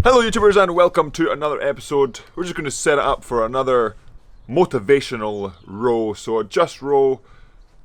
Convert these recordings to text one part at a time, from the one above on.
Hello YouTubers and welcome to another episode. We're just going to set it up for another motivational row. So just row,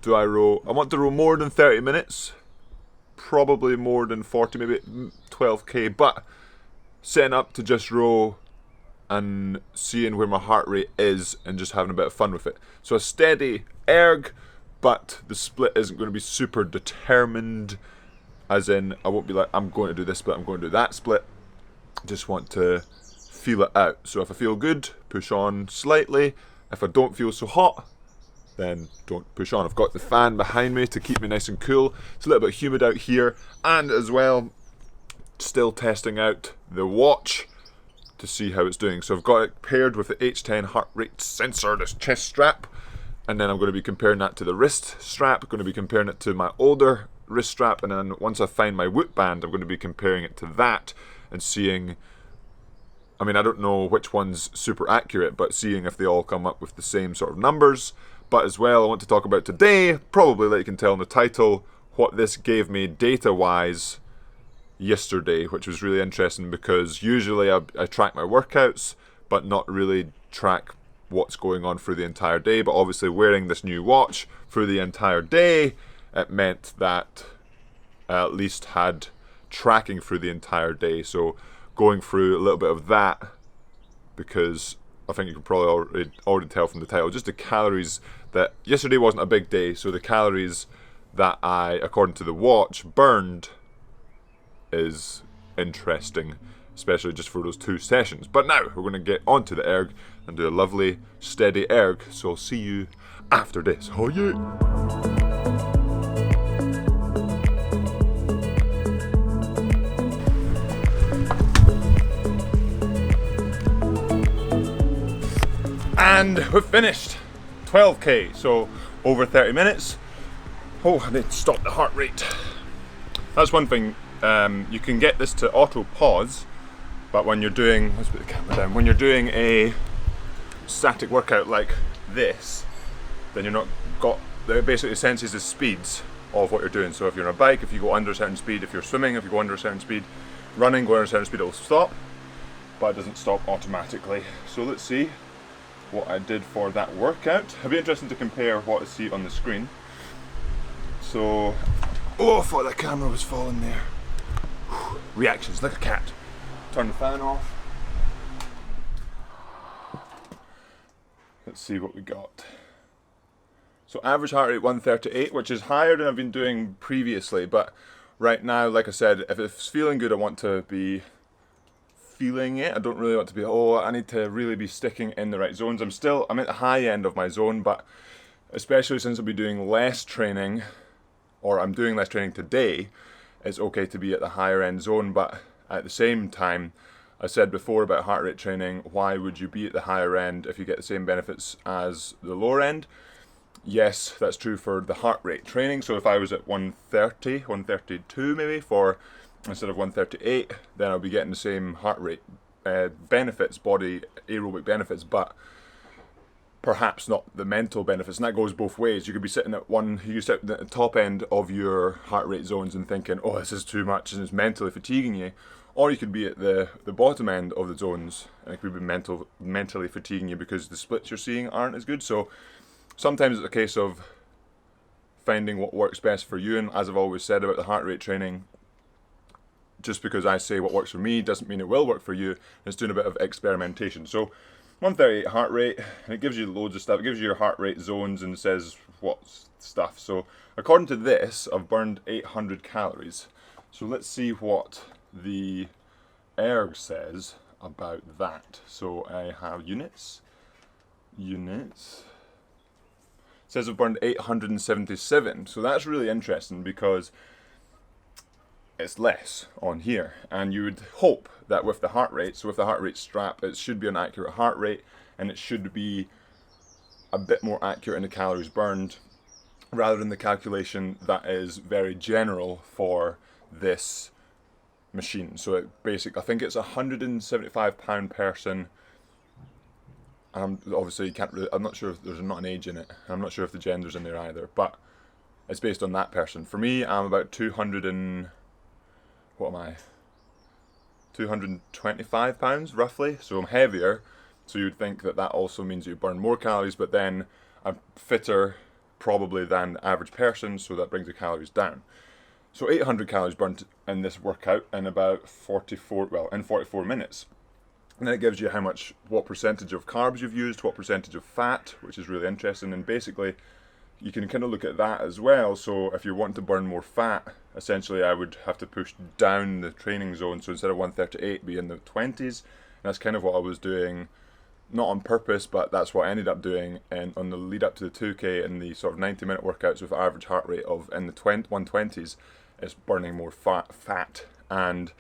do I row? I want to row more than 30 minutes. Probably more than 40, maybe 12k. But setting up to just row and seeing where my heart rate is and just having a bit of fun with it. So a steady erg, but the split isn't going to be super determined. As in, I won't be like, I'm going to do this split, I'm going to do that split. Just want to feel it out. So if I feel good, push on slightly. If I don't feel so hot, then don't push on. I've got the fan behind me to keep me nice and cool. It's a little bit humid out here, and as well, still testing out the watch to see how it's doing. So I've got it paired with the H10 heart rate sensor, this chest strap, and then I'm going to be comparing that to the wrist strap. I'm going to be comparing it to my older wrist strap, and then once I find my Whoop band, I'm going to be comparing it to that and seeing, I mean, I don't know which one's super accurate, but seeing if they all come up with the same sort of numbers. But as well, I want to talk about today, probably like you can tell in the title, what this gave me data-wise yesterday, which was really interesting because usually I track my workouts, but not really track what's going on through the entire day. But obviously wearing this new watch through the entire day, it meant that I at least had tracking through the entire day. So going through a little bit of that, because I think you can probably already tell from the title, just the calories that yesterday wasn't a big day, so the calories that I, according to the watch, burned is interesting, especially just for those 2 sessions. But now we're going to get onto the erg and do a lovely steady erg, so I'll see you after this. Oh yeah! And we've finished 12k, so over 30 minutes. Oh, I need to stop the heart rate. That's one thing. You can get this to auto pause, but when you're doing, let's put the camera down, when you're doing a static workout like this, then you're not got, it basically senses the speeds of what you're doing. So if you're on a bike, if you go under a certain speed, if you're swimming, if you go under a certain speed, running, going under a certain speed, it'll stop, but it doesn't stop automatically. So let's see what I did for that workout. It'll be interesting to compare what I see on the screen. So, oh, I thought the camera was falling there. Reactions like a cat. Turn the fan off. Let's see what we got. So average heart rate 138, which is higher than I've been doing previously, but right now, like I said, if it's feeling good, I want to be feeling it. I don't really want to be, oh, I need to really be sticking in the right zones. I'm at the high end of my zone, but especially since I'll be doing less training, or I'm doing less training today, it's okay to be at the higher end zone. But at the same time, I said before about heart rate training, why would you be at the higher end if you get the same benefits as the lower end? Yes, that's true for the heart rate training. So if I was at 130, 132 maybe for instead of 138, then I'll be getting the same heart rate benefits, body aerobic benefits, but perhaps not the mental benefits. And that goes both ways. You could be sitting at you sit at the top end of your heart rate zones and thinking, oh, this is too much and it's mentally fatiguing you. Or you could be at the bottom end of the zones and it could be mentally fatiguing you because the splits you're seeing aren't as good. So sometimes it's a case of finding what works best for you. And as I've always said about the heart rate training, just because I say what works for me doesn't mean it will work for you. It's doing a bit of experimentation. So 138 heart rate, and it gives you loads of stuff. It gives you your heart rate zones and says what stuff. So according to this, I've burned 800 calories. So let's see what the erg says about that. So I have units. It says I've burned 877. So that's really interesting because it's less on here, and you would hope that with the heart rate, so with the heart rate strap, it should be an accurate heart rate and it should be a bit more accurate in the calories burned rather than the calculation that is very general for this machine. So it I think it's a £175 person, and obviously you can't really, I'm not sure if there's not an age in it, I'm not sure if the gender's in there either, but it's based on that person. For me, I'm about 200 and, what am I? 225 pounds roughly, so I'm heavier. So you'd think that that also means you burn more calories, but then I'm fitter probably than the average person, so that brings the calories down. So 800 calories burnt in this workout in about 44 minutes. And then it gives you what percentage of carbs you've used, what percentage of fat, which is really interesting. And basically, you can kind of look at that as well. So if you want to burn more fat, essentially I would have to push down the training zone. So instead of 138, be in the 20s. And that's kind of what I was doing, not on purpose, but that's what I ended up doing on the lead up to the 2K and the sort of 90-minute workouts with average heart rate of in the 120s. It's burning more fat. And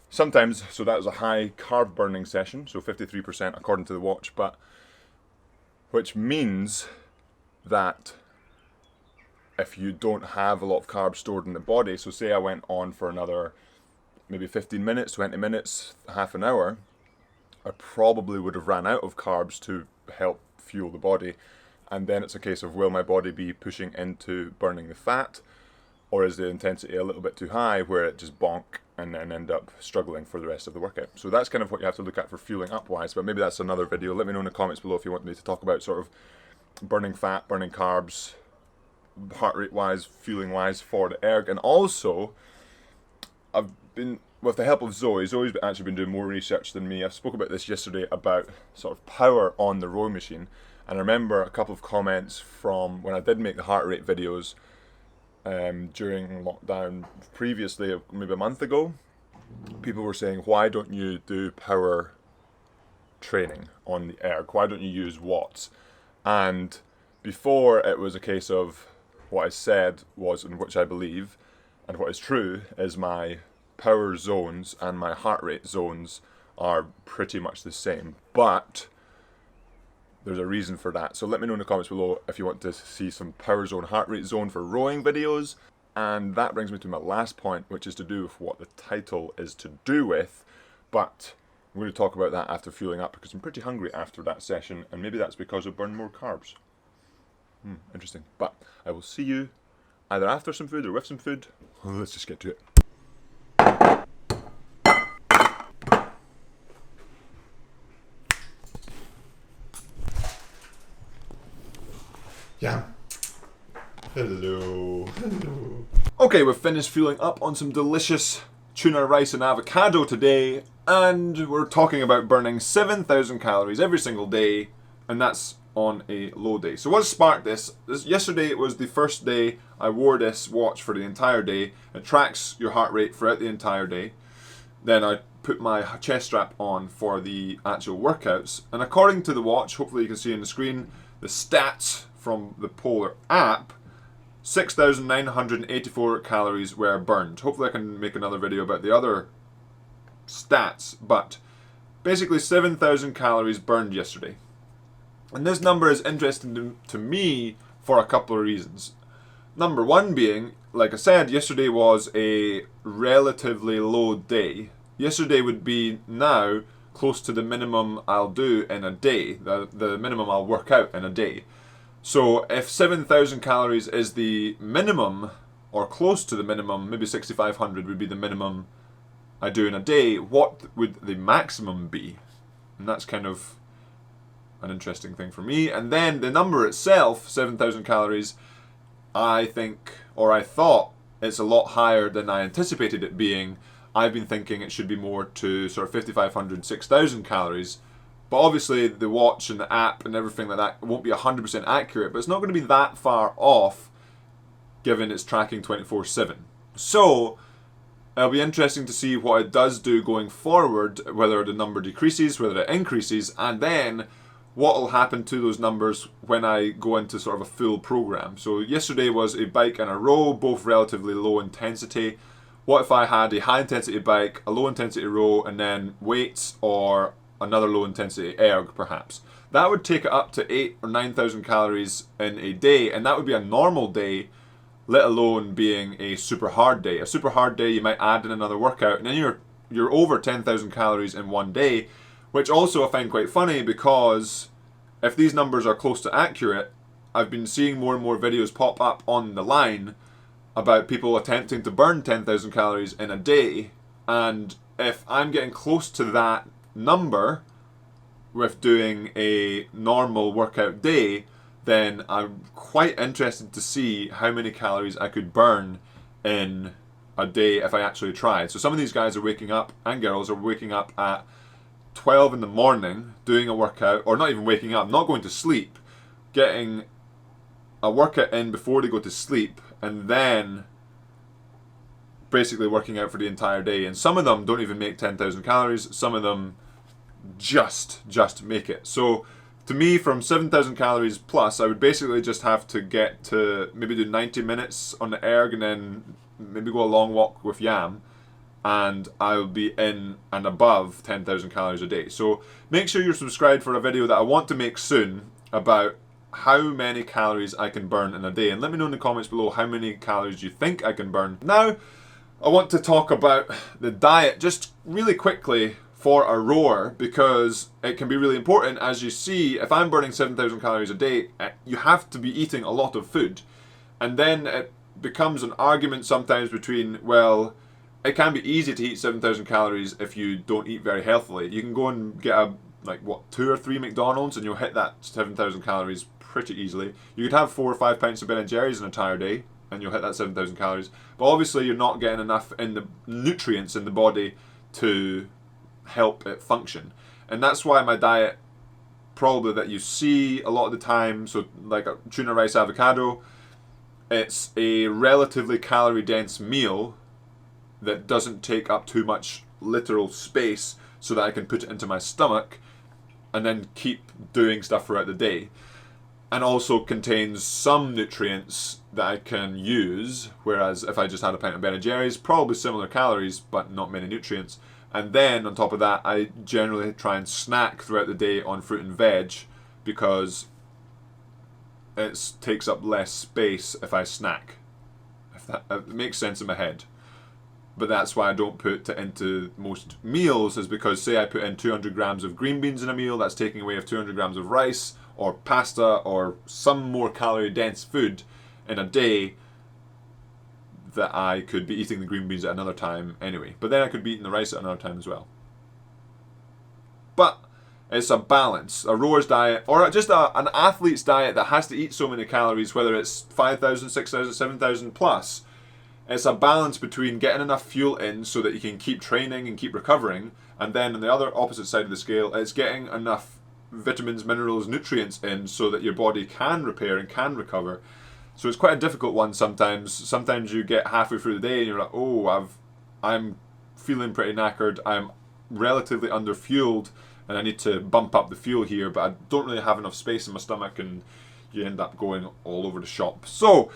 sometimes, so that was a high carb burning session, so 53% according to the watch, but which means that if you don't have a lot of carbs stored in the body, so say I went on for another maybe 15 minutes, 20 minutes, half an hour, I probably would have ran out of carbs to help fuel the body. And then it's a case of, will my body be pushing into burning the fat, or is the intensity a little bit too high where it just bonk and then end up struggling for the rest of the workout? So that's kind of what you have to look at for fueling up wise, but maybe that's another video. Let me know in the comments below if you want me to talk about sort of burning fat, burning carbs, heart rate wise, fueling wise for the erg. And also, I've been, with the help of Zoe's actually been doing more research than me. I spoke about this yesterday about sort of power on the rowing machine, and I remember a couple of comments from when I did make the heart rate videos during lockdown previously, maybe a month ago. People were saying, why don't you do power training on the erg? Why don't you use watts? And before, it was a case of what I said was, and which I believe, and what is true, is my power zones and my heart rate zones are pretty much the same. But there's a reason for that. So let me know in the comments below if you want to see some power zone, heart rate zone for rowing videos. And that brings me to my last point, which is to do with what the title is to do with. But I'm going to talk about that after fueling up, because I'm pretty hungry after that session, and maybe that's because I've burned more carbs. Interesting. But I will see you either after some food or with some food. Let's just get to it. Yeah. Hello. Hello. Okay, we've finished fueling up on some delicious tuna rice and avocado today, and we're talking about burning 7,000 calories every single day, and that's on a low day. So what sparked this? Yesterday was the first day I wore this watch for the entire day. It tracks your heart rate throughout the entire day. Then I put my chest strap on for the actual workouts, and according to the watch, hopefully you can see on the screen, the stats from the Polar app, 6,984 calories were burned. Hopefully I can make another video about the other stats, but basically 7,000 calories burned yesterday. And this number is interesting to me for a couple of reasons. Number one being, like I said, yesterday was a relatively low day. Yesterday would be now close to the minimum I'll do in a day, the minimum I'll work out in a day. So if 7,000 calories is the minimum, or close to the minimum, maybe 6,500 would be the minimum I do in a day, what would the maximum be? And that's kind of an interesting thing for me. And then the number itself, 7,000 calories, I think, or I thought it's a lot higher than I anticipated it being. I've been thinking it should be more to sort of 5,500, 6,000 calories. But obviously the watch and the app and everything like that won't be 100% accurate, but it's not going to be that far off given it's tracking 24/7. So it'll be interesting to see what it does do going forward, whether the number decreases, whether it increases, and then what will happen to those numbers when I go into sort of a full program. So yesterday was a bike and a row, both relatively low intensity. What if I had a high intensity bike, a low intensity row, and then weights or another low intensity erg perhaps? That would take it up to 8,000 or 9,000 calories in a day, and that would be a normal day, let alone being a super hard day. A super hard day, you might add in another workout, and then you're over 10,000 calories in one day, which also I find quite funny, because if these numbers are close to accurate, I've been seeing more and more videos pop up on the line about people attempting to burn 10,000 calories in a day, and if I'm getting close to that number with doing a normal workout day, then I'm quite interested to see how many calories I could burn in a day if I actually tried. So some of these guys are waking up, and girls are waking up at 12 in the morning doing a workout, or not even waking up, not going to sleep, getting a workout in before they go to sleep, and then basically working out for the entire day. And some of them don't even make 10,000 calories, some of them just make it. So to me, from 7,000 calories plus, I would basically just have to get to maybe do 90 minutes on the erg and then maybe go a long walk with Yam, and I'll be in and above 10,000 calories a day. So make sure you're subscribed for a video that I want to make soon about how many calories I can burn in a day. And let me know in the comments below how many calories you think I can burn. Now, I want to talk about the diet just really quickly for a rower, because it can be really important. As you see, if I'm burning 7,000 calories a day, you have to be eating a lot of food. And then it becomes an argument sometimes between, well, it can be easy to eat 7,000 calories if you don't eat very healthily. You can go and get a, like, what, 2 or 3 McDonald's and you'll hit that 7,000 calories pretty easily. You could have 4 or 5 pints of Ben & Jerry's an entire day and you'll hit that 7,000 calories. But obviously you're not getting enough in the nutrients in the body to help it function. And that's why my diet, probably that you see a lot of the time, so like a tuna rice avocado, it's a relatively calorie dense meal that doesn't take up too much literal space so that I can put it into my stomach and then keep doing stuff throughout the day. And also contains some nutrients that I can use, whereas if I just had a pint of Ben & Jerry's, probably similar calories but not many nutrients. And then on top of that, I generally try and snack throughout the day on fruit and veg, because it takes up less space if I snack. If that makes sense in my head. But that's why I don't put it into most meals, is because say I put in 200 grams of green beans in a meal, that's taking away of 200 grams of rice or pasta or some more calorie dense food in a day, that I could be eating the green beans at another time anyway. But then I could be eating the rice at another time as well. But it's a balance. A rower's diet, or just an athlete's diet that has to eat so many calories, whether it's 5,000, 6,000, 7,000 plus, it's a balance between getting enough fuel in so that you can keep training and keep recovering, and then on the other opposite side of the scale, it's getting enough vitamins, minerals, nutrients in so that your body can repair and can recover. So it's quite a difficult one sometimes. Sometimes you get halfway through the day and you're like, oh, I'm feeling pretty knackered, I'm relatively under-fueled, and I need to bump up the fuel here, but I don't really have enough space in my stomach, and you end up going all over the shop. So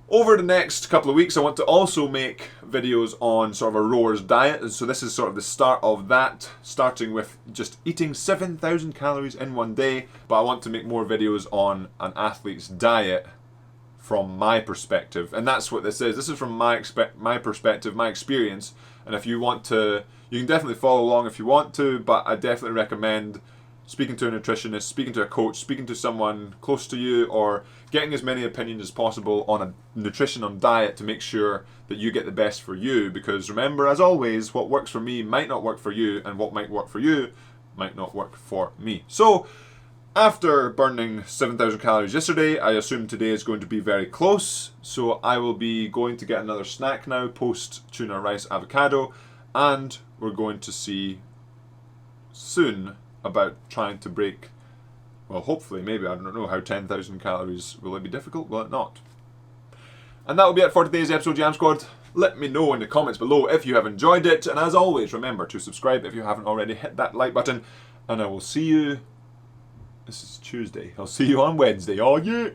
over the next couple of weeks, I want to also make videos on sort of a rower's diet, and so this is sort of the start of that, starting with just eating 7,000 calories in one day, but I want to make more videos on an athlete's diet from my perspective. And that's what this is. This is from my perspective, my experience, and if you want to, you can definitely follow along if you want to, but I definitely recommend speaking to a nutritionist, speaking to a coach, speaking to someone close to you, or getting as many opinions as possible on a nutrition, on diet, to make sure that you get the best for you. Because remember, as always, what works for me might not work for you, and what might work for you might not work for me. So after burning 7,000 calories yesterday, I assume today is going to be very close. So I will be going to get another snack now, post tuna rice avocado, and we're going to see soon about trying to break, well, hopefully, maybe, I don't know how 10,000 calories, will it be difficult? Will it not? And that will be it for today's episode, Jam Squad. Let me know in the comments below if you have enjoyed it, and as always, remember to subscribe if you haven't already. Hit that like button, and I will see you, this is Tuesday, I'll see you on Wednesday. Oh yeah!